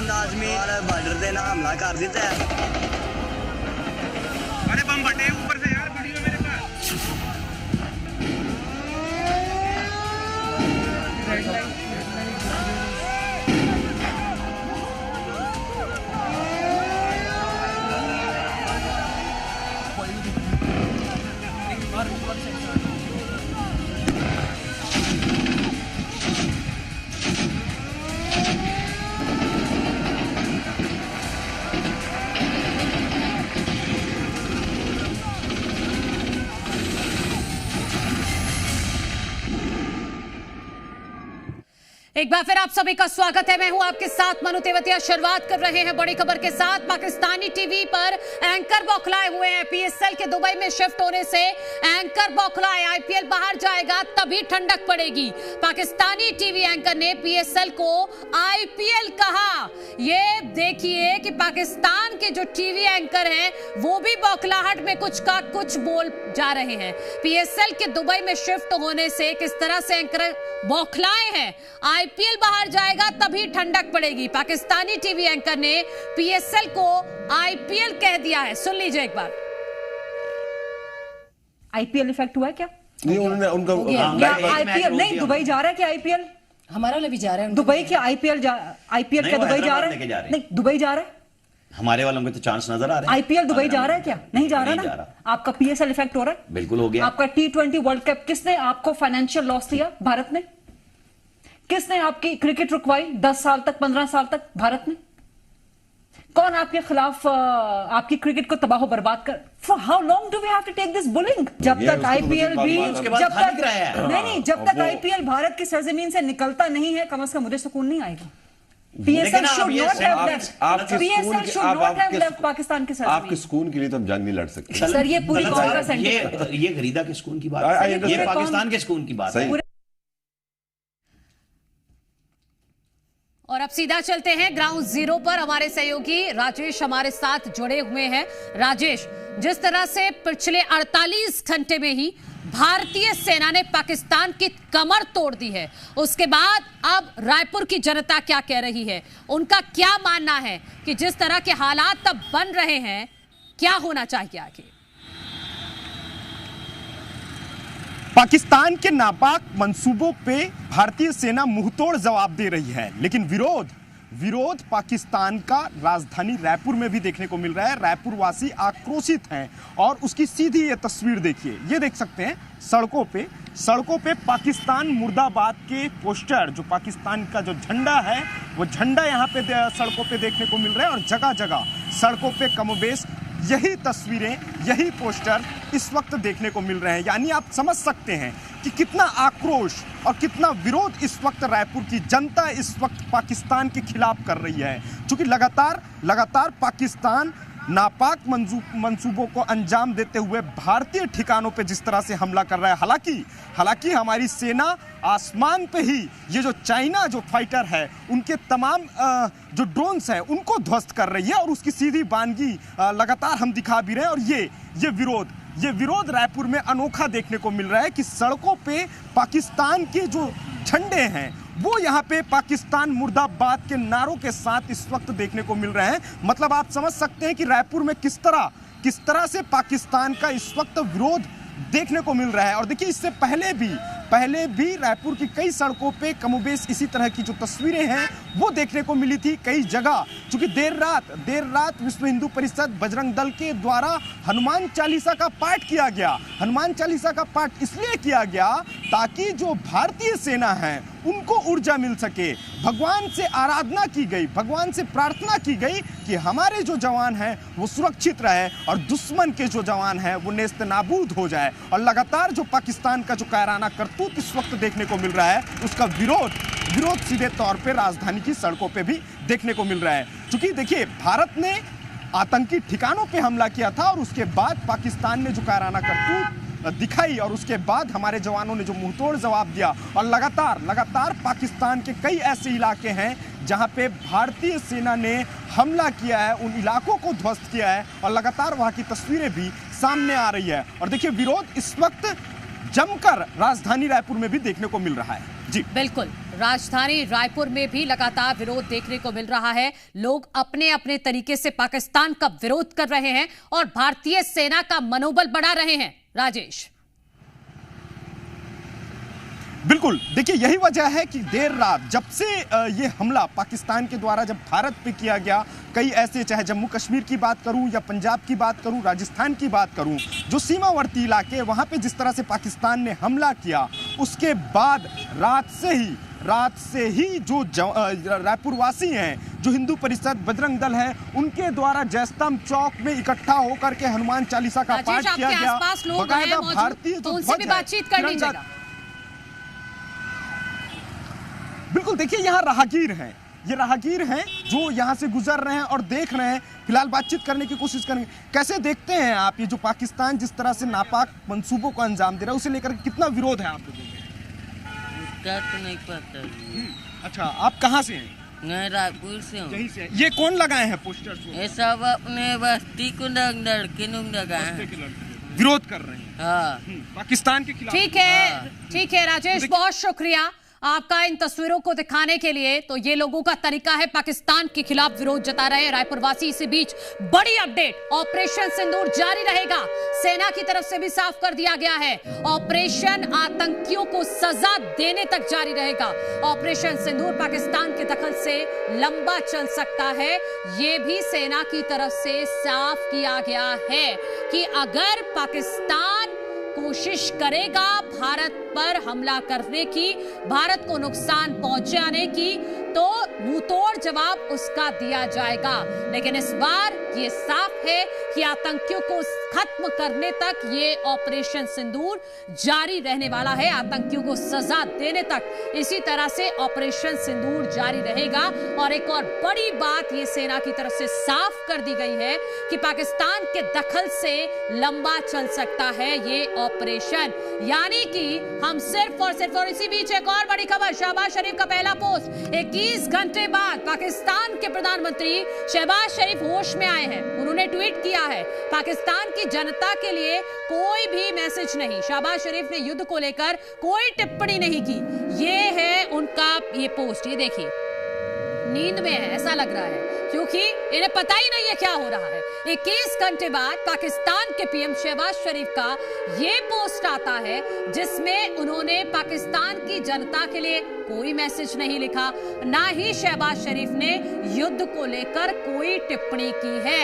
अंदाज में और बॉर्डर पे ना हमला कर देता है। अरे बम बटे ऊपर से यार, वीडियो मेरे पास। एक बार फिर आप सभी का स्वागत है। मैं हूं आपके साथ मनु तेवतिया। शुरुआत कर रहे हैं बड़ी खबर के साथ। पाकिस्तानी टीवी पर एंकर बौखलाए हुए हैं। पीएसएल के दुबई में शिफ्ट होने से एंकर बौखलाए। आईपीएल बाहर जाएगा तभी ठंडक पड़ेगी। पाकिस्तानी टीवी एंकर ने पीएसएल को आईपीएल कहा। ये देखिए कि पाकिस्तान के जो टीवी एंकर हैं वो भी बौखलाहट में कुछ का कुछ बोल जा रहे हैं। पीएसएल के दुबई में शिफ्ट होने से किस तरह से एंकर बौखलाए हैं। आईपीएल बाहर जाएगा तभी ठंडक पड़ेगी। पाकिस्तानी टीवी एंकर ने पीएसएल को आईपीएल कह दिया है। सुन लीजिए एक बार। आईपीएल इफेक्ट हुआ है क्या? नहीं, उन्होंने उनका आईपीएल नहीं, दुबई जा रहा है क्या आईपीएल? हमारा वाला भी जा रहा है। दुबई क्या आईपीएल क्या दुबई जा रहा है? नहीं, दुबई जा रहा है। हमारे वालों के तो चांस नजर आ रहे हैं। आईपीएल दुबई जा रहा है क्या? नहीं जा रहा ना। आपका पीएसएल इफेक्ट हो रहा है? बिल्कुल हो गया। आपका T20 वर्ल्ड कप किसने आपको फाइनेंशियल लॉस दिया? भारत ने। किसने आपकी क्रिकेट रुकवाई 10 साल तक, 15 साल तक? भारत ने। कौन आपके खिलाफ आपकी क्रिकेट को तबाह बर्बाद कर? For how long do we have to take this bullying? जब तक आईपीएल भी जब तक आईपीएल भारत की सरजमीन से निकलता नहीं है, कम से कम मुझे सुकून नहीं आएगा। PSL should not have left. PSL should not have left Pakistan के सरजमीन। आपके सुकून के लिए तो हम जंग नहीं लड़ सकते सर। ये पूरी कौम का सेंटिमेंट। ये गरीदा के सुकून की बात है, ये पाकिस्तान के सुकून की बात है। और अब सीधा चलते हैं ग्राउंड जीरो पर। हमारे सहयोगी राजेश हमारे साथ जुड़े हुए हैं। राजेश, जिस तरह से पिछले 48 घंटे में ही भारतीय सेना ने पाकिस्तान की कमर तोड़ दी है, उसके बाद अब रायपुर की जनता क्या कह रही है? उनका क्या मानना है कि जिस तरह के हालात अब बन रहे हैं, क्या होना चाहिए आगे? पाकिस्तान के नापाक मंसूबों पे भारतीय सेना मुंहतोड़ जवाब दे रही है, लेकिन विरोध पाकिस्तान का राजधानी रायपुर में भी देखने को मिल रहा है। रायपुर वासी आक्रोशित हैं और उसकी सीधी ये तस्वीर देखिए। ये देख सकते हैं सड़कों पे पाकिस्तान मुर्दाबाद के पोस्टर, जो पाकिस्तान का जो झंडा है वो झंडा यहाँ पे सड़कों पे देखने को मिल रहा है। और जगह जगह सड़कों पे कमोबेश यही तस्वीरें, यही पोस्टर इस वक्त देखने को मिल रहे हैं। यानी आप समझ सकते हैं कि कितना आक्रोश और कितना विरोध इस वक्त रायपुर की जनता इस वक्त पाकिस्तान के खिलाफ कर रही है। क्योंकि लगातार पाकिस्तान नापाक मंसूबों को अंजाम देते हुए भारतीय ठिकानों पे जिस तरह से हमला कर रहा है। हालांकि हमारी सेना आसमान पे ही ये जो चाइना जो फाइटर है उनके तमाम जो ड्रोन्स हैं उनको ध्वस्त कर रही है और उसकी सीधी बानगी लगातार हम दिखा भी रहे हैं। और ये विरोध रायपुर में अनोखा देखने को मिल रहा है कि सड़कों पे पाकिस्तान के जो झंडे हैं वो यहाँ पे पाकिस्तान मुर्दाबाद के नारों के साथ इस वक्त देखने को मिल रहे हैं। मतलब आप समझ सकते हैं कि रायपुर में किस तरह से पाकिस्तान का इस वक्त विरोध देखने को मिल रहा है। और देखिए, इससे पहले भी रायपुर की कई सड़कों पे कमोबेश इसी तरह की जो तस्वीरें हैं वो देखने को मिली थी कई जगह। क्योंकि देर रात विश्व हिंदू परिषद बजरंग दल के द्वारा हनुमान चालीसा का पाठ किया गया। हनुमान चालीसा का पाठ इसलिए किया गया ताकि जो भारतीय सेना है उनको ऊर्जा मिल सके। भगवान से आराधना की गई, भगवान से प्रार्थना की गई कि हमारे जो जवान हैं वो सुरक्षित रहे और दुश्मन के जो जवान हैं वो नेस्त नाबूद हो जाए। और लगातार जो पाकिस्तान का जो कायराना करतूत इस वक्त देखने को मिल रहा है उसका विरोध सीधे तौर पे राजधानी की सड़कों पे भी देखने को मिल रहा है। क्योंकि देखिए, भारत ने आतंकी ठिकानों पे हमला किया था और उसके बाद पाकिस्तान ने जो कायराना करतूत दिखाई और उसके बाद हमारे जवानों ने जो मुंहतोड़ जवाब दिया। और लगातार पाकिस्तान के कई ऐसे इलाके हैं जहां पे भारतीय सेना ने हमला किया है, उन इलाकों को ध्वस्त किया है और लगातार वहां की तस्वीरें भी सामने आ रही है। और देखिए, विरोध इस वक्त जमकर राजधानी रायपुर में भी देखने को मिल रहा है। जी बिल्कुल। राजधानी रायपुर में भी लगातार विरोध देखने को मिल रहा है। लोग अपने अपने तरीके से पाकिस्तान का विरोध कर रहे हैं और भारतीय सेना का मनोबल बढ़ा रहे हैं। राजेश, बिल्कुल, देखिए यही वजह है कि देर रात जब से ये हमला पाकिस्तान के द्वारा जब भारत पे किया गया, कई ऐसे, चाहे जम्मू कश्मीर की बात करूं या पंजाब की बात करूं, राजस्थान की बात करूं, जो सीमावर्ती इलाके वहां पे जिस तरह से पाकिस्तान ने हमला किया, उसके बाद रात से ही जो रायपुर वासी हैं, जो हिंदू परिषद बजरंग दल है, उनके द्वारा जयस्तंभ चौक में इकट्ठा होकर के हनुमान चालीसा का पाठ किया गया। बकायदा भारतीय तो उनसे भी बातचीत कर लीजिएगा। बिल्कुल, देखिए यहाँ राहगीर हैं, ये राहगीर हैं जो यहाँ से गुजर रहे हैं और देख रहे हैं, फिलहाल बातचीत करने की कोशिश करेंगे। कैसे देखते हैं आप ये जो पाकिस्तान जिस तरह से नापाक मंसूबों को अंजाम दे रहा है, उसे लेकर कितना विरोध है आप लोगों में? क्या तो नहीं पता। अच्छा, आप कहाँ से हैं? मैं रायपुर से हूँ। यहीं से। ये कौन लगाए हैं पोस्टर्स? ये सब अपने बस्ती को लड़के लगाए हैं, विरोध कर रहे हैं। हाँ, पाकिस्तान के खिलाफ। ठीक है राजेश, बहुत शुक्रिया आपका इन तस्वीरों को दिखाने के लिए। तो ये लोगों का तरीका है, पाकिस्तान के खिलाफ विरोध जता रहे हैं रायपुर वासी। इसी बीच बड़ी अपडेट, ऑपरेशन सिंदूर जारी रहेगा। सेना की तरफ से भी साफ कर दिया गया है, ऑपरेशन आतंकियों को सजा देने तक जारी रहेगा। ऑपरेशन सिंदूर पाकिस्तान के दखल से लंबा चल सकता है, ये भी सेना की तरफ से साफ किया गया है कि अगर पाकिस्तान कोशिश करेगा भारत पर हमला करने की, भारत को नुकसान पहुंचाने की, तो मुंहतोड़ जवाब उसका दिया जाएगा। लेकिन इस बार ये साफ है कि आतंकियों को खत्म करने तक ये ऑपरेशन सिंदूर जारी रहने वाला है, आतंकियों को सजा देने तक इसी तरह से ऑपरेशन सिंदूर जारी रहेगा। और एक और बड़ी बात ये सेना की तरफ से साफ कर दी गई है कि पाकिस्तान के दखल से लंबा चल सकता है ये ऑपरेशन, यानी कि हम सिर्फ और इसी बीच एक और बड़ी खबर, शहबाज शरीफ का पहला पोस्ट। 21 घंटे बाद पाकिस्तान के प्रधानमंत्री शहबाज शरीफ होश में आए हैं। उन्होंने ट्वीट किया है, पाकिस्तान की जनता के लिए कोई भी मैसेज नहीं। शहबाज शरीफ ने युद्ध को लेकर कोई टिप्पणी नहीं की। ये है उनका ये पोस्ट, ये देखिए, नींद में है ऐसा लग रहा है, क्योंकि इन्हें पता ही नहीं है क्या हो रहा है। 21 घंटे बाद पाकिस्तान के पीएम शहबाज शरीफ का ये पोस्ट आता है जिसमें उन्होंने पाकिस्तान की जनता के लिए कोई मैसेज नहीं लिखा, ना ही शहबाज शरीफ ने युद्ध को लेकर कोई टिप्पणी की है।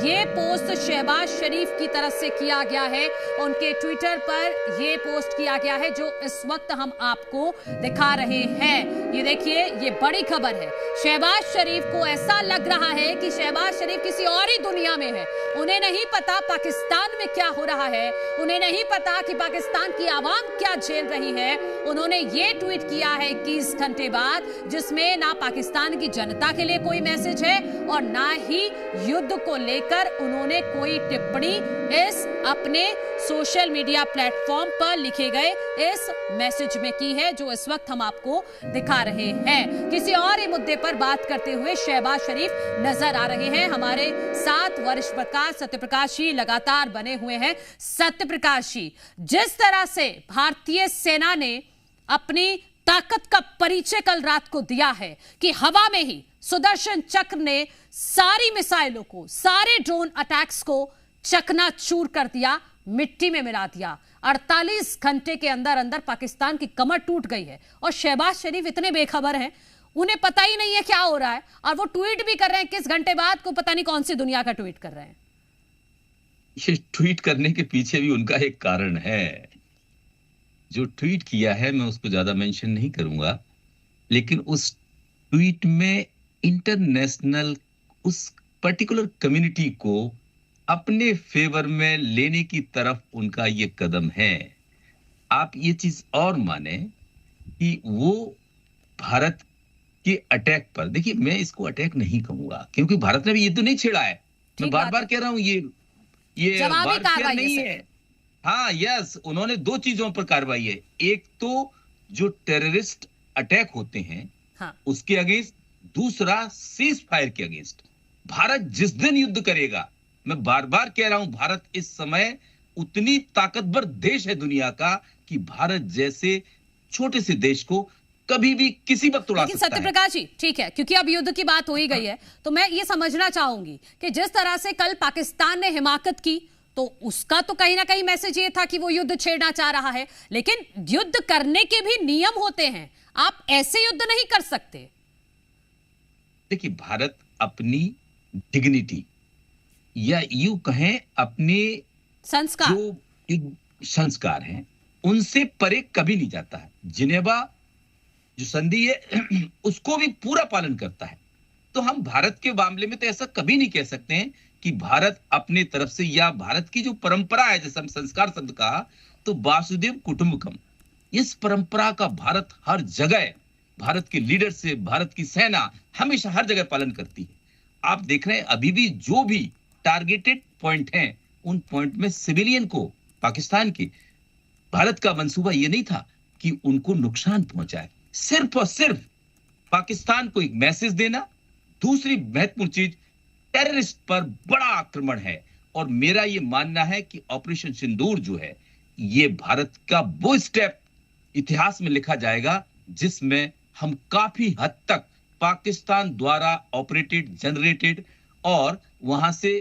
ये पोस्ट शहबाज शरीफ की तरफ से किया गया है, उनके ट्विटर पर ये पोस्ट किया गया है जो इस वक्त हम आपको दिखा रहे हैं। ये देखिए, ये बड़ी खबर है। शहबाज शरीफ को ऐसा लग रहा है कि शहबाज शरीफ किसी और ही दुनिया में है। उन्हें नहीं पता पाकिस्तान में क्या हो रहा है, उन्हें नहीं पता कि पाकिस्तान की आवाम क्या झेल रही है। उन्होंने ये ट्वीट किया है 21 घंटे बाद, जिसमें ना पाकिस्तान की जनता के लिए कोई मैसेज है और ना ही युद्ध को लेकर उन्होंने कोई टिप्पणी इस अपने सोशल मीडिया प्लेटफॉर्म पर लिखे गए इस मैसेज में की है, जो इस वक्त हम आपको दिखा रहे हैं। किसी और ही मुद्दे पर बात करते हुए शहबाज शरीफ नजर आ रहे हैं। हमारे साथ वरिष्ठ पत्रकार सत्यप्रकाश जी लगातार बने हुए हैं। सत्यप्रकाश जी, जिस तरह से भारतीय सेना ने अपनी ताकत का परिचय कल रात को दिया है कि हवा में ही सुदर्शन चक्र ने सारी मिसाइलों को, सारे ड्रोन अटैक्स को चकनाचूर कर दिया, मिट्टी में मिला दिया। 48 घंटे के अंदर अंदर पाकिस्तान की कमर टूट गई है और शहबाज शरीफ इतने बेखबर हैं, उन्हें पता ही नहीं है क्या हो रहा है, और वो ट्वीट भी कर रहे हैं 21 घंटे बाद, को पता नहीं कौन सी दुनिया का ट्वीट कर रहे हैं। ये ट्वीट करने के पीछे भी उनका एक कारण है। जो ट्वीट किया है मैं उसको ज्यादा मेंशन नहीं करूंगा, लेकिन उस ट्वीट में इंटरनेशनल उस पर्टिकुलर कम्युनिटी को अपने फेवर में लेने की तरफ उनका ये कदम है। आप ये चीज और माने कि वो भारत के अटैक पर, देखिए मैं इसको अटैक नहीं कहूंगा क्योंकि भारत ने भी ये तो नहीं छेड़ा है, मैं बार बार कह रहा हूं ये वारफेयर नहीं है। हाँ यस, उन्होंने दो चीजों पर कार्रवाई है, एक तो जो टेररिस्ट अटैक होते हैं हाँ। उसके अगेंस्ट, दूसरा सीज फायर के अगेंस्ट। भारत जिस दिन युद्ध करेगा, मैं बार बार कह रहा हूं, भारत इस समय उतनी ताकतवर देश है दुनिया का कि भारत जैसे छोटे से देश को कभी भी किसी वक्त उड़ा लेकिन सकता है। सत्यप्रकाश जी, ठीक है, क्योंकि अब युद्ध की बात हो ही गई है, तो मैं ये समझना चाहूंगी कि जिस तरह से कल पाकिस्तान ने हिमाकत की, तो उसका तो कहीं ना कहीं मैसेज ये था कि वो युद्ध छेड़ना चाह रहा है, लेकिन युद्ध करने के भी नियम होते हैं, आप ऐसे युद्ध नहीं कर सकते। देखिए, भारत अपनी डिग्निटी या यूं कहें अपने संस्कार, जो संस्कार हैं, उनसे परे कभी नहीं जाता है। जिनेवा जो संधि है उसको भी पूरा पालन करता है। तो हम भारत के मामले में तो ऐसा कभी नहीं कह सकते हैं कि भारत अपने तरफ से, या भारत की जो परंपरा है, जैसे हम संस्कार शब्द कहा, तो वासुदेव कुटुंबकम, इस परंपरा का भारत हर जगह, भारत के लीडर से भारत की सेना हमेशा हर जगह पालन करती है। आप देख रहे हैं अभी भी जो भी टारगेटेड पॉइंट हैं, उन पॉइंट में सिविलियन को, पाकिस्तान के, भारत का मंसूबा यह नहीं था कि उनको नुकसान पहुंचाए, सिर्फ और सिर्फ पाकिस्तान को एक मैसेज देना। दूसरी महत्वपूर्ण चीज, टेररिस्ट पर बड़ा आक्रमण है, और मेरा यह मानना है कि ऑपरेशन सिंदूर जो है, यह भारत का वो स्टेप इतिहास में लिखा जाएगा जिसमें हम काफी हद तक पाकिस्तान द्वारा ऑपरेटेड, जनरेटेड और वहां से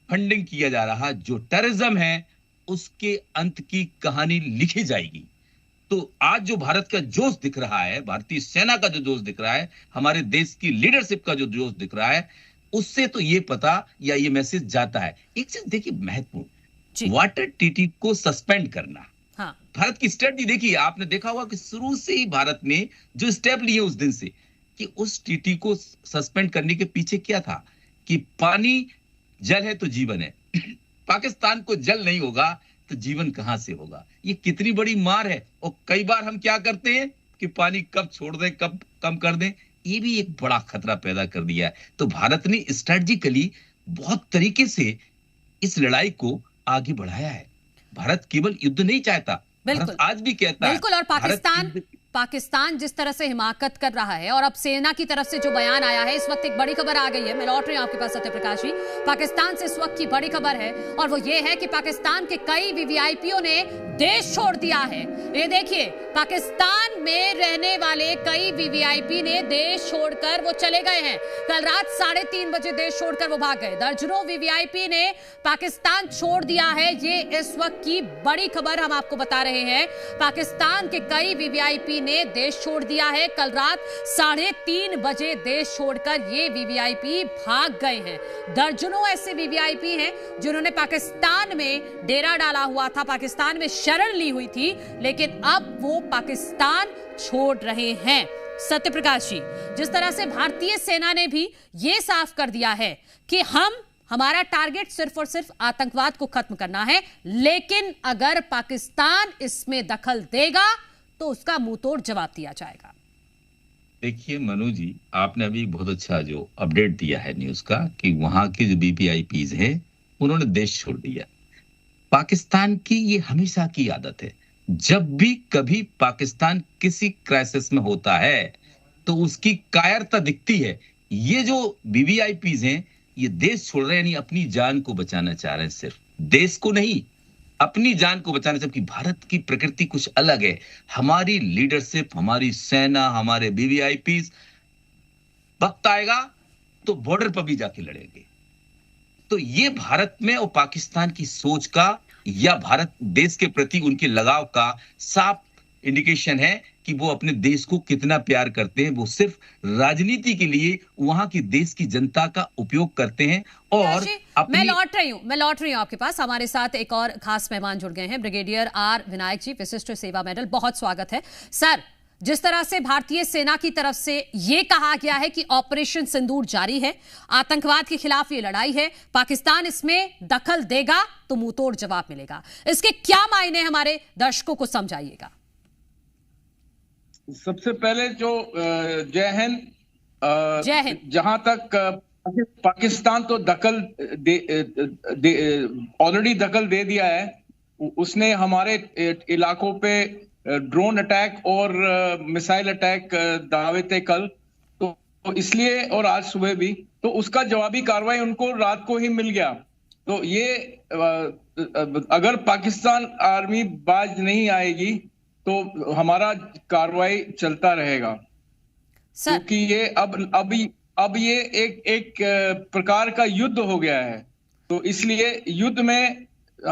फंडिंग किया जा रहा जो टेररिज्म है, उसके अंत की कहानी लिखी जाएगी। तो आज जो भारत का जोश दिख रहा है, भारतीय सेना का जो जोश दिख रहा है, हमारे देश की लीडरशिप का जो जोश दिख रहा है, उससे तो ये पता या ये मैसेज जाता है। एक चीज देखिए महत्वपूर्ण, वाटर टीटी को सस्पेंड करना, हाँ। भारत की स्ट्रेटजी देखिए, आपने देखा होगा कि शुरू से ही भारत ने जो स्टेप लिए उस दिन से, कि उस टीटी को सस्पेंड करने के पीछे क्या था कि पानी, जल है तो जीवन है। पाकिस्तान को जल नहीं होगा तो जीवन कहां से होगा? ये कितनी बड़ी मार है। और कई बार हम क्या करते हैं कि पानी कब छोड़ दें, कब कम कर दें, ये भी एक बड़ा खतरा पैदा कर दिया है। तो भारत ने स्ट्रेटजिकली बहुत तरीके से इस लड़ाई को आगे बढ़ाया है। भारत केवल युद्ध नहीं चाहता, भारत आज भी कहता है। बिल्कुल, और पाकिस्तान जिस तरह से हिमाकत कर रहा है, और अब सेना की तरफ से जो बयान आया है, इस वक्त एक बड़ी खबर आ गई है, मैं लौट रही हूं आपके पास सत्यप्रकाश जी। पाकिस्तान से इस वक्त की बड़ी खबर है, और वो ये है कि पाकिस्तान के कई वीवीआईपीओ ने देश छोड़ दिया है। ये देखिए, पाकिस्तान में रहने वाले कई वीवीआईपी ने देश छोड़कर वो चले गए हैं। कल रात 3:30 बजे देश छोड़कर वो भाग गए। दर्जनों वीवीआईपी ने पाकिस्तान छोड़ दिया है, ये इस वक्त की बड़ी खबर हम आपको बता रहे हैं। पाकिस्तान के कई वीवीआईपी ने देश छोड़ दिया है। कल रात 3:30 बजे देश छोड़कर ये वीवीआईपी भाग गए हैं। दर्जनों ऐसे वीवीआईपी हैं जिन्होंने पाकिस्तान में डेरा डाला हुआ था, पाकिस्तान में शरण ली हुई थी, लेकिन अब वो पाकिस्तान छोड़ रहे हैं। सत्यप्रकाश जी, जिस तरह से भारतीय सेना ने भी ये साफ कर दिया है कि हमारा टारगेट सिर्फ और सिर्फ आतंकवाद को खत्म करना है, लेकिन अगर पाकिस्तान इसमें दखल देगा तो उसका मुंहतोड़ जवाब दिया जाएगा। देखिए मनु जी, आपने अभी बहुत अच्छा जो अपडेट दिया है न्यूज का, कि वहां के जो वीवीआईपीज हैं उन्होंने देश छोड़ दिया। पाकिस्तान की ये हमेशा की आदत है, जब भी कभी पाकिस्तान किसी क्राइसिस में होता है तो उसकी कायरता दिखती है। ये जो वीवीआईपीज हैं, ये देश छोड़ रहे हैं, यानी अपनी जान को बचाना चाह रहे हैं, सिर्फ देश को नहीं, अपनी जान को बचाना। जबकि भारत की प्रकृति कुछ अलग है। हमारी लीडरशिप, हमारी सेना, हमारे वीवीआईपीज, वक्त आएगा तो बॉर्डर पर भी जाके लड़ेंगे। तो ये भारत में और पाकिस्तान की सोच का, या भारत देश के प्रति उनके लगाव का साफ इंडिकेशन है कि वो अपने देश को कितना प्यार करते हैं। वो सिर्फ राजनीति के लिए वहां की देश की जनता का उपयोग करते हैं। और मैं लौट रही हूं आपके पास। हमारे साथ एक और खास मेहमान जुड़ गए हैं, ब्रिगेडियर आर विनायक जी, विशिष्ट सेवा मेडल, बहुत स्वागत है सर। जिस तरह से भारतीय सेना की तरफ से यह कहा गया है कि ऑपरेशन सिंदूर जारी है, आतंकवाद के खिलाफ ये लड़ाई है, पाकिस्तान इसमें दखल देगा तो मुंहतोड़ जवाब मिलेगा, इसके क्या मायने हमारे दर्शकों को समझाइएगा। सबसे पहले जो जय हिंद। जय हिंद। जहां तक पाकिस्तान तो दखल ऑलरेडी दखल दे दिया है, उसने हमारे इलाकों पे ड्रोन अटैक और मिसाइल अटैक दावे थे कल, तो इसलिए, और आज सुबह भी, तो उसका जवाबी कार्रवाई उनको रात को ही मिल गया। तो ये अगर पाकिस्तान आर्मी बाज नहीं आएगी तो हमारा कार्रवाई चलता रहेगा, क्योंकि ये अब ये एक प्रकार का युद्ध हो गया है। तो इसलिए युद्ध में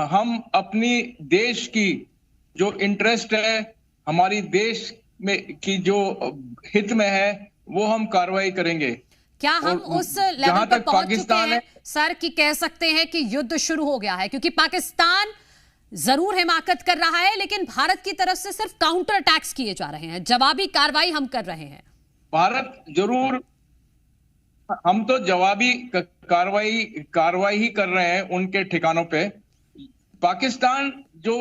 हम अपनी देश की जो इंटरेस्ट है, हमारी देश में की जो हित में है, वो हम कार्रवाई करेंगे। क्या हम उस लेवल पर पहुंच चुके हैं सर कि कह सकते हैं कि युद्ध शुरू हो गया है? क्योंकि पाकिस्तान जरूर हिमाकत कर रहा है, लेकिन भारत की तरफ से सिर्फ काउंटर अटैक्स किए जा रहे हैं, जवाबी कार्रवाई हम कर रहे हैं। भारत जरूर, हम तो जवाबी कार्रवाई ही कर रहे हैं उनके ठिकानों पे। पाकिस्तान जो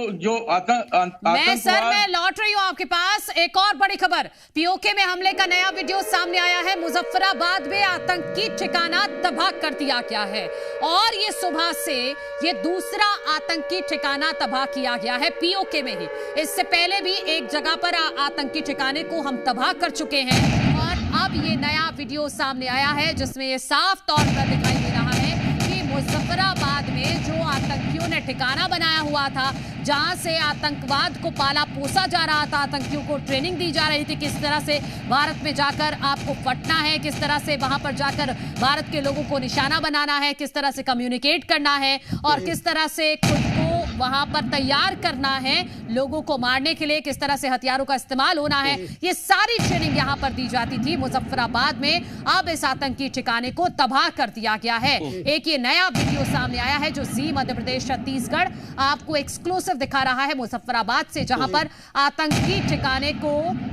मैं लौट रही हूं आपके पास। एक और बड़ी खबर, पीओके में हमले का नया वीडियो सामने आया है। मुजफ्फराबाद में आतंकी ठिकाना तबाह कर दिया गया है और ये सुबह से ये दूसरा आतंकी ठिकाना तबाह किया गया है पीओके में ही। इससे पहले भी एक जगह पर आतंकी ठिकाने को हम तबाह कर चुके हैं और अब ये नया वीडियो सामने आया है जिसमें ये साफ तौर पर दिखाई दे रहा है कि मुजफ्फराबाद में जो आतंकियों ने ठिकाना बनाया हुआ था, जहां से आतंकवाद को पाला पोसा जा रहा था, आतंकियों को ट्रेनिंग दी जा रही थी किस तरह से भारत में जाकर आपको फटना है, किस तरह से वहां पर जाकर भारत के लोगों को निशाना बनाना है, किस तरह से कम्युनिकेट करना है और किस तरह से खुद को वहां पर तैयार करना है लोगों को मारने के लिए, किस तरह से हथियारों का इस्तेमाल होना है, ये सारी ट्रेनिंग यहां पर दी जाती थी मुजफ्फराबाद में। अब इस आतंकी ठिकाने को तबाह कर दिया गया है। एक ये नया वीडियो सामने आया है जो जी मध्य प्रदेश छत्तीसगढ़ आपको एक्सक्लूसिव दिखा रहा है मुजफ्फराबाद से, जहां पर आतंकी ठिकाने को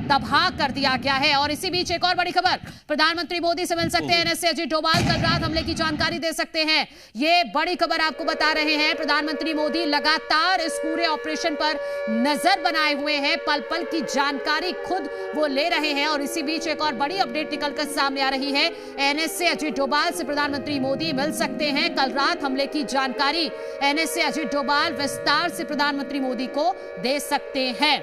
तबाह कर दिया गया है। और इसी बीच एक और बड़ी खबर, प्रधानमंत्री मोदी से मिल सकते हैं एनएसए अजीत डोभाल, कल रात हमले की जानकारी दे सकते हैं। ये बड़ी खबर आपको बता रहे हैं। प्रधानमंत्री मोदी लगातार इस पूरे ऑपरेशन पर नजर बनाए हुए हैं, पल पल की जानकारी खुद वो ले रहे हैं। और इसी बीच एक और बड़ी अपडेट निकलकर सामने आ रही है, एनएसए अजीत डोभाल से प्रधानमंत्री मोदी मिल सकते हैं। कल रात हमले की जानकारी एनएसए अजीत डोभाल विस्तार से प्रधानमंत्री मोदी को दे सकते हैं।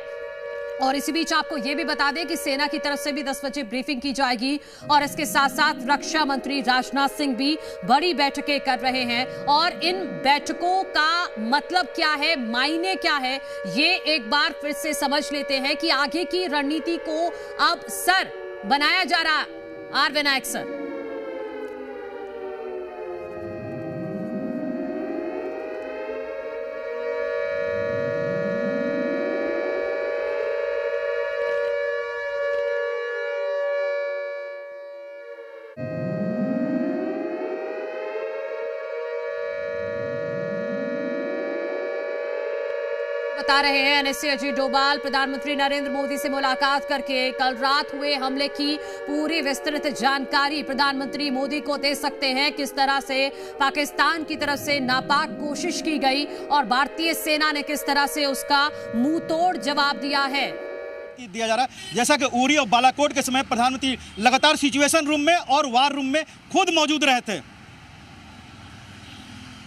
और इसी बीच आपको यह भी बता दें कि सेना की तरफ से भी 10 बजे ब्रीफिंग की जाएगी और इसके साथ साथ रक्षा मंत्री राजनाथ सिंह भी बड़ी बैठकें कर रहे हैं। और इन बैठकों का मतलब क्या है, मायने क्या है, ये एक बार फिर से समझ लेते हैं कि आगे की रणनीति को अब सर बनाया जा रहा। आर विनायक सर, बता रहे हैं एनएसए अजीत डोभाल प्रधानमंत्री नरेंद्र मोदी से मुलाकात करके कल रात हुए हमले की पूरी विस्तृत जानकारी प्रधानमंत्री मोदी को दे सकते हैं। किस तरह से पाकिस्तान की तरफ से नापाक कोशिश की गई और भारतीय सेना ने किस तरह से उसका मुंह तोड़ जवाब दिया है जा रहा है। जैसा कि उरी और बालाकोट के समय प्रधानमंत्री लगातार सिचुएशन रूम में और वार रूम में खुद मौजूद रहे थे।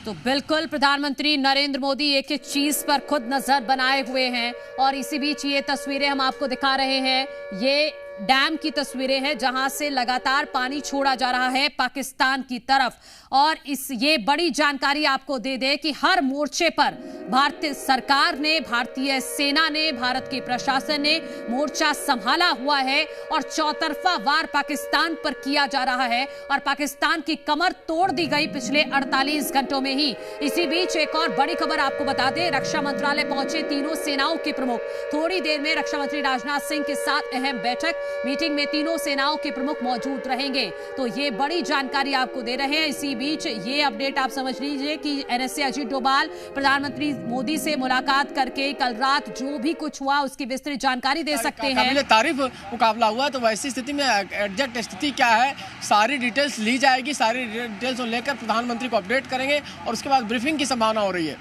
तो बिल्कुल प्रधानमंत्री नरेंद्र मोदी एक एक चीज पर खुद नजर बनाए हुए हैं। और इसी बीच ये तस्वीरें हम आपको दिखा रहे हैं, ये डैम की तस्वीरें हैं जहां से लगातार पानी छोड़ा जा रहा है पाकिस्तान की तरफ। और ये बड़ी जानकारी आपको दे दे कि हर मोर्चे पर भारतीय सरकार ने, भारतीय सेना ने, भारत के प्रशासन ने मोर्चा संभाला हुआ है और चौतरफा वार पाकिस्तान पर किया जा रहा है और पाकिस्तान की कमर तोड़ दी गई पिछले 48 घंटों में ही। इसी बीच एक और बड़ी खबर आपको बता दें, रक्षा मंत्रालय पहुंचे तीनों सेनाओं के प्रमुख। थोड़ी देर में रक्षा मंत्री राजनाथ सिंह के साथ अहम बैठक, मीटिंग में तीनों सेनाओं के प्रमुख मौजूद रहेंगे। तो ये बड़ी जानकारी आपको दे रहे हैं। इसी बीच ये अपडेट आप समझ लीजिए कि एनएसए अजीत डोभाल प्रधानमंत्री मोदी से मुलाकात करके कल रात जो भी कुछ हुआ उसकी विस्तृत जानकारी दे सकते हैं। काबिल तारीफ मुकाबला हुआ, तो वैसी स्थिति में एग्जैक्ट स्थिति क्या है सारी डिटेल्स ली जाएगी, सारी डिटेल्स को लेकर प्रधानमंत्री को अपडेट करेंगे और उसके बाद ब्रीफिंग की संभावना हो रही है।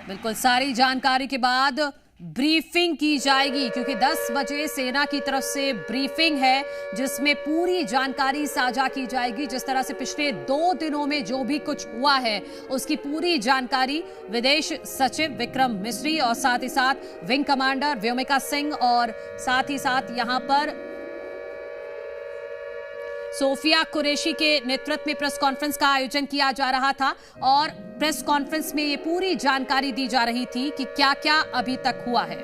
बिल्कुल, सारी जानकारी के बाद ब्रीफिंग की जाएगी क्योंकि 10 बजे सेना की तरफ से ब्रीफिंग है जिसमें पूरी जानकारी साझा की जाएगी। जिस तरह से पिछले 2 दिनों में जो भी कुछ हुआ है उसकी पूरी जानकारी विदेश सचिव विक्रम मिस्री और साथ ही साथ विंग कमांडर व्योमिका सिंह और साथ ही साथ यहां पर सोफिया कुरैशी के नेतृत्व में प्रेस कॉन्फ्रेंस का आयोजन किया जा रहा था और प्रेस कॉन्फ्रेंस में ये पूरी जानकारी दी जा रही थी कि क्या क्या अभी तक हुआ है।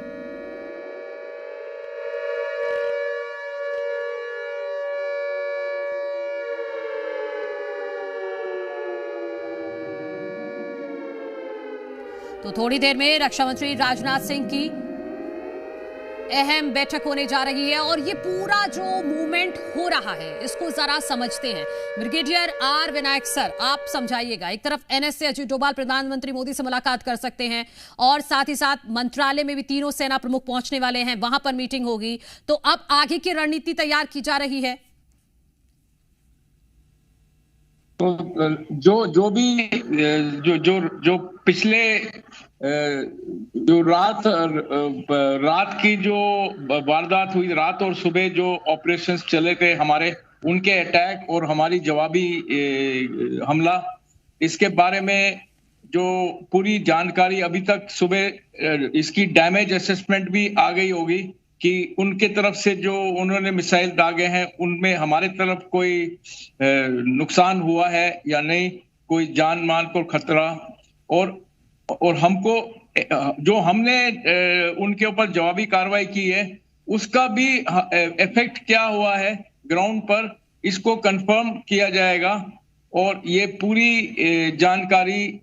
तो थोड़ी देर में रक्षा मंत्री राजनाथ सिंह की अहम बैठक होने जा रही है और ये पूरा जो मूवमेंट हो रहा है इसको जरा समझते हैं। ब्रिगेडियर आर विनायक सर, आप समझाइएगा। एक तरफ एनएस से अजीत डोभाल प्रधानमंत्री मोदी से मुलाकात कर सकते हैं और साथ ही साथ मंत्रालय में भी तीनों सेना प्रमुख पहुंचने वाले हैं, वहां पर मीटिंग होगी, तो अब आगे की रणनीति तैयार की जा रही है। तो जो पिछले जो रात की जो वारदात हुई, रात और सुबह जो ऑपरेशंस चले थे हमारे, उनके अटैक और हमारी जवाबी हमला, इसके बारे में जो पूरी जानकारी अभी तक सुबह इसकी डैमेज असेसमेंट भी आ गई होगी कि उनके तरफ से जो उन्होंने मिसाइल दागे हैं उनमें हमारे तरफ कोई नुकसान हुआ है या नहीं, कोई जान माल को खतरा, और हमको जो हमने उनके ऊपर जवाबी कार्रवाई की है उसका भी इफेक्ट क्या हुआ है ग्राउंड पर, इसको कंफर्म किया जाएगा। और ये पूरी जानकारी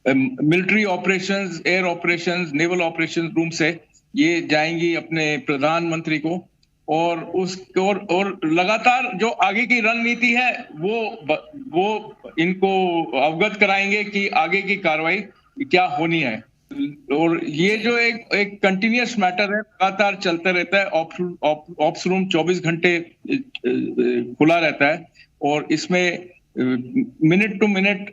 military operations, air operations, naval operations room से ये जाएंगी अपने प्रधानमंत्री को, और लगातार जो आगे की रणनीति है वो इनको अवगत कराएंगे कि आगे की कार्रवाई क्या होनी है। और ये जो एक कंटिन्यूअस मैटर है, लगातार चलता रहता है। ऑप्स रूम 24 घंटे खुला रहता है और इसमें minute to minute,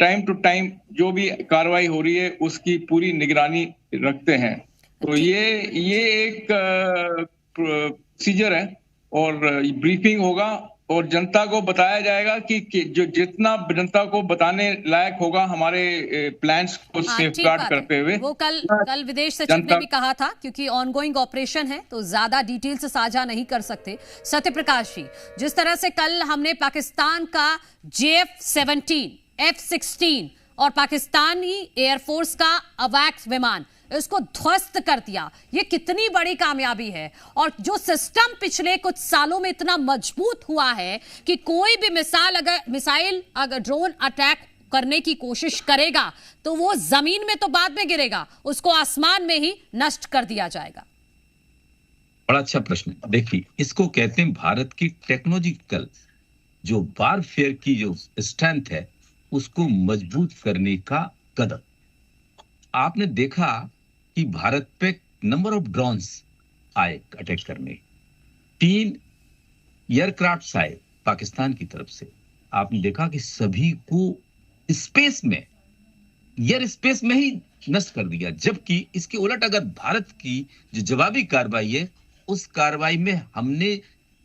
time to time जो भी कार्रवाई हो रही है उसकी पूरी निगरानी रखते हैं। तो ये एक प्रोसीजर है और ब्रीफिंग होगा और जनता को बताया जाएगा कि जो जितना जनता को बताने लायक होगा हमारे प्लान्स को सेफगार्ड करते हुए। वो कल विदेश सचिव ने भी कहा था, क्योंकि ऑनगोइंग ऑपरेशन है तो ज्यादा डिटेल्स साझा नहीं कर सकते। सत्यप्रकाश जी, जिस तरह से कल हमने पाकिस्तान का JF-17, F-16 और पाकिस्तानी एयरफोर्स का अवैक्स विमान इसको ध्वस्त कर दिया, ये कितनी बड़ी कामयाबी है। और जो सिस्टम पिछले कुछ सालों में इतना मजबूत हुआ है कि कोई भी मिसाइल अगर ड्रोन अटैक करने की कोशिश करेगा तो वो जमीन में तो बाद में गिरेगा, उसको आसमान में ही नष्ट कर दिया जाएगा। बड़ा अच्छा प्रश्न। देखिए, इसको कहते हैं भारत की टेक्नोलॉजिकल जो वारफेयर की जो स्ट्रेंथ है उसको मजबूत करने का कदम। आपने देखा कि भारत पे नंबर ऑफ ड्रोन्स आए अटैक करने, 3 एयरक्राफ्ट आए पाकिस्तान की तरफ से। आपने देखा कि सभी को स्पेस में, एयर स्पेस में ही नष्ट कर दिया। जबकि इसके उलट अगर भारत की जो जवाबी कार्रवाई है, उस कार्रवाई में हमने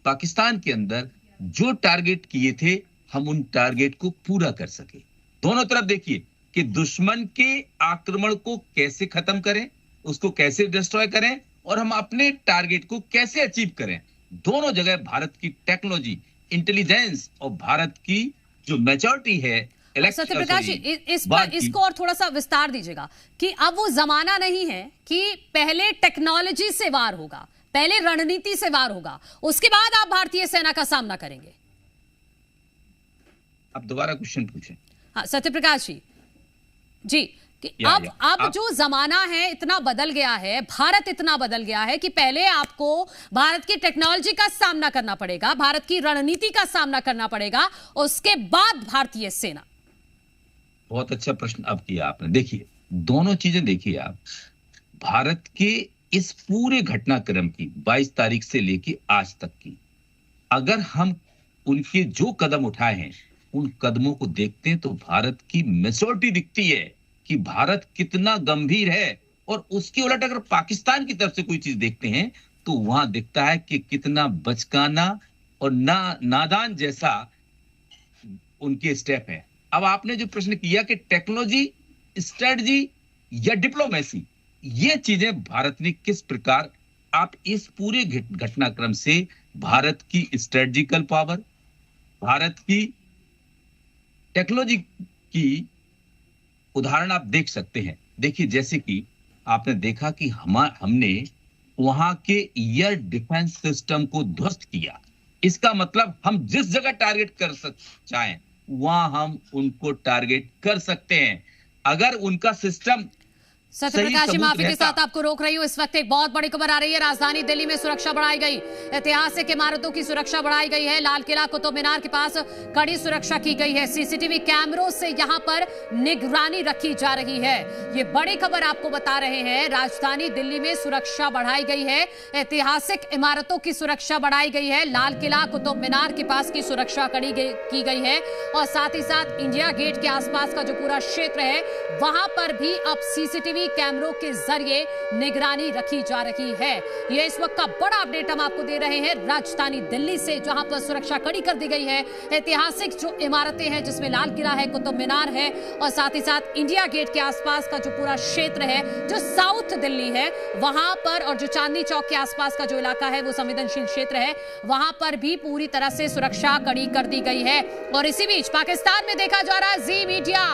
पाकिस्तान के अंदर जो टारगेट किए थे हम उन टारगेट को पूरा कर सके। दोनों तरफ देखिए कि दुश्मन के आक्रमण को कैसे खत्म करें, उसको कैसे डिस्ट्रॉय करें और हम अपने टारगेट को कैसे अचीव करें। दोनों जगह भारत की टेक्नोलॉजी, इंटेलिजेंस और भारत की जो मैच्योरिटी है। सत्यप्रकाश जी, इसको और थोड़ा सा विस्तार दीजिएगा कि अब वो जमाना नहीं है कि पहले टेक्नोलॉजी से वार होगा, पहले रणनीति से वार होगा, उसके बाद आप भारतीय सेना का सामना करेंगे। आप दोबारा क्वेश्चन पूछें। हाँ सत्यप्रकाश जी कि अब जो जमाना है इतना बदल गया है, भारत इतना बदल गया है कि पहले आपको भारत की टेक्नोलॉजी का सामना करना पड़ेगा, भारत की रणनीति का सामना करना पड़ेगा, उसके बाद भारतीय सेना। बहुत अच्छा प्रश्न अब किया आपने। देखिए, दोनों चीजें देखिए आप। भारत के इस पूरे घटनाक्रम की 22 तारीख से लेके आज तक की, अगर हम उनके जो कदम उठाए हैं उन कदमों को देखते हैं तो भारत की मैच्योरिटी दिखती है कि भारत कितना गंभीर है। और उसके उलट अगर पाकिस्तान की तरफ से कोई चीज देखते हैं तो वहां दिखता है कि कितना बचकाना और नादान जैसा उनके स्टेप है। अब आपने जो प्रश्न किया कि टेक्नोलॉजी, स्ट्रेटजी या डिप्लोमेसी, ये चीजें भारत ने किस प्रकार, आप इस पूरे घटनाक्रम से भारत की स्ट्रेटजिकल पावर, भारत की टेक्नोलॉजी की उदाहरण आप देख सकते हैं। देखिए, जैसे कि आपने देखा कि हमने वहां के एयर डिफेंस सिस्टम को ध्वस्त किया। इसका मतलब हम जिस जगह टारगेट कर चाहें वहां हम उनको टारगेट कर सकते हैं। अगर उनका सिस्टम सत्यप्रकाश जी, माफी के साथ आपको रोक रही हूँ। इस वक्त एक बहुत बड़ी खबर आ रही है। राजधानी दिल्ली में सुरक्षा बढ़ाई गई, ऐतिहासिक इमारतों की सुरक्षा बढ़ाई गई है। लाल किला, कुतुब मीनार के पास कड़ी सुरक्षा की गई है। सीसीटीवी कैमरों से यहां पर निगरानी रखी जा रही है। ये बड़ी खबर आपको बता रहे हैं। राजधानी दिल्ली में सुरक्षा बढ़ाई गई है, ऐतिहासिक इमारतों की सुरक्षा बढ़ाई गई है। लाल किला, कुतुब मीनार के पास की सुरक्षा की गई है और साथ ही साथ इंडिया गेट के आसपास का जो पूरा क्षेत्र है वहां पर भी अब सीसीटीवी कैमरों के जरिए निगरानी रखी जा रही है। यह इस वक्त का बड़ा अपडेट हम आपको दे रहे हैं राजधानी दिल्ली से, जहां पर सुरक्षा कड़ी कर दी गई है। ऐतिहासिक जो इमारतें हैं जिसमें लाल किला है, कुतुब मीनार है और साथ ही साथ इंडिया गेट के आसपास का जो पूरा क्षेत्र है, जो साउथ दिल्ली है वहां पर, और जो चांदनी चौक के आसपास का जो इलाका है वो संवेदनशील क्षेत्र है, वहां पर भी पूरी तरह से सुरक्षा कड़ी कर दी गई है। और इसी बीच पाकिस्तान में देखा जा रहा है जी मीडिया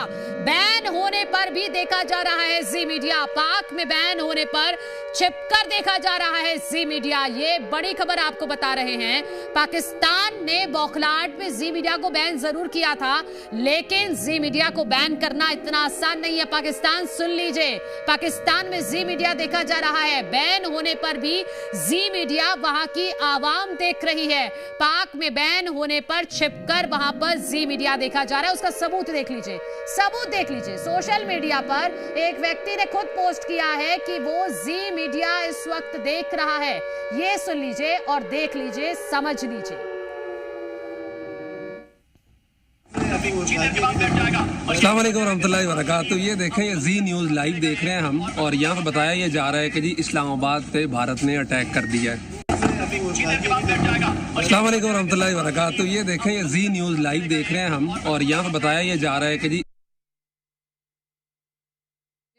बैन होने पर भी देखा जा रहा है जी मीडिया, पाक में बैन होने पर छिपकर देखा जा रहा है जी मीडिया। ये बड़ी खबर आपको बता रहे हैं। पाकिस्तान ने बौखलाहट में जी मीडिया को बैन जरूर किया था, लेकिन जी मीडिया को बैन करना इतना आसान नहीं है। पाकिस्तान सुन लीजिए, पाकिस्तान में जी मीडिया देखा जा रहा है। बैन होने पर भी जी मीडिया वहां की आवाम देख रही है। पाक में बैन होने पर छिपकर वहां पर जी मीडिया देखा जा रहा है। उसका सबूत देख लीजिए, सबूत देख लीजिए। सोशल मीडिया पर एक व्यक्ति ने खुद पोस्ट किया है कि वो जी मीडिया इस वक्त देख रहा है। ये सुन लीजिए और देख लीजिए, समझ लीजिए। अस्सलाम वालेकुम रहमतुल्लाहि व बरकातहू। ये देखें, ये जी न्यूज़ लाइव देख रहे हैं हम, और यहाँ पर बताया ये जा रहा है कि जी इस्लामाबाद पे भारत ने अटैक कर दिया है। अस्सलाम वालेकुम रहमतुल्लाहि व बरकातहू। ये देखें, ये जी न्यूज़ लाइव देख रहे हैं हम, और यहाँ पर बताया ये जा रहा है कि जी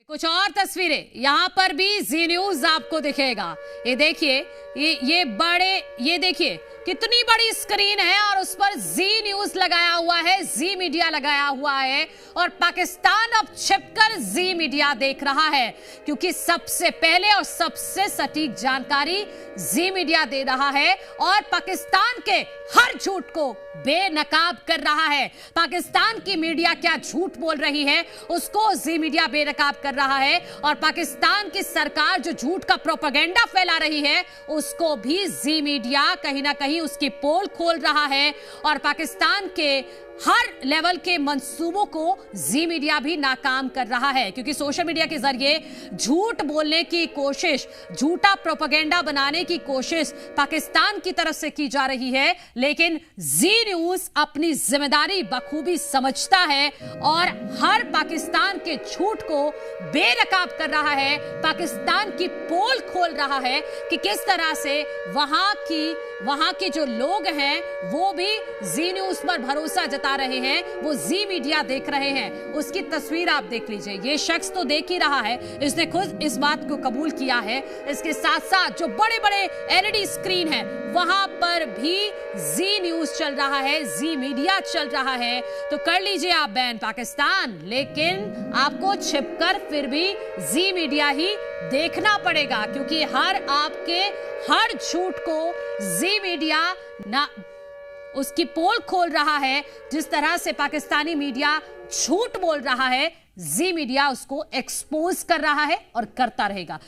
कुछ और तस्वीरें यहां पर भी जी न्यूज आपको दिखेगा। ये देखिए, ये देखिए कितनी बड़ी स्क्रीन है और उस पर जी न्यूज लगाया हुआ है, जी मीडिया लगाया हुआ है। और पाकिस्तान अब छिपकर जी मीडिया देख रहा है, क्योंकि सबसे पहले और सबसे सटीक जानकारी जी मीडिया दे रहा है और पाकिस्तान के हर झूठ को बेनकाब कर रहा है। पाकिस्तान की मीडिया क्या झूठ बोल रही है उसको जी मीडिया बेनकाब कर रहा है, और पाकिस्तान की सरकार जो झूठ का प्रोपेगेंडा फैला रही है उसको भी जी मीडिया कहीं ना कहीं उसकी पोल खोल रहा है। और पाकिस्तान के हर लेवल के मंसूबों को जी मीडिया भी नाकाम कर रहा है, क्योंकि सोशल मीडिया के जरिए झूठ बोलने की कोशिश, झूठा प्रोपेगेंडा बनाने की कोशिश पाकिस्तान की तरफ से की जा रही है। लेकिन जी न्यूज अपनी जिम्मेदारी बखूबी समझता है और हर पाकिस्तान के झूठ को बेनकाब कर रहा है, पाकिस्तान की पोल खोल रहा है कि किस तरह से वहां के जो लोग हैं वो भी जी न्यूज पर भरोसा जता रहे हैं, वो जी मीडिया देख रहे हैं। उसकी तस्वीर आप देख लीजिए। ये शख्स तो देख ही रहा है, इसने खुद इस बात को कबूल किया है। इसके साथ साथ जो बड़े बड़े एलईडी स्क्रीन है वहां पर भी जी न्यूज चल रहा है, जी मीडिया चल रहा है। तो कर लीजिए आप बैन पाकिस्तान, लेकिन आपको छिपकर फिर भी जी मीडिया ही देखना पड़ेगा, क्योंकि आपके हर झूठ को जी मीडिया ना उसकी पोल खोल रहा है। जिस तरह से पाकिस्तानी मीडिया झूठ बोल रहा है, जी मीडिया उसको एक्सपोज कर रहा है और करता रहेगा।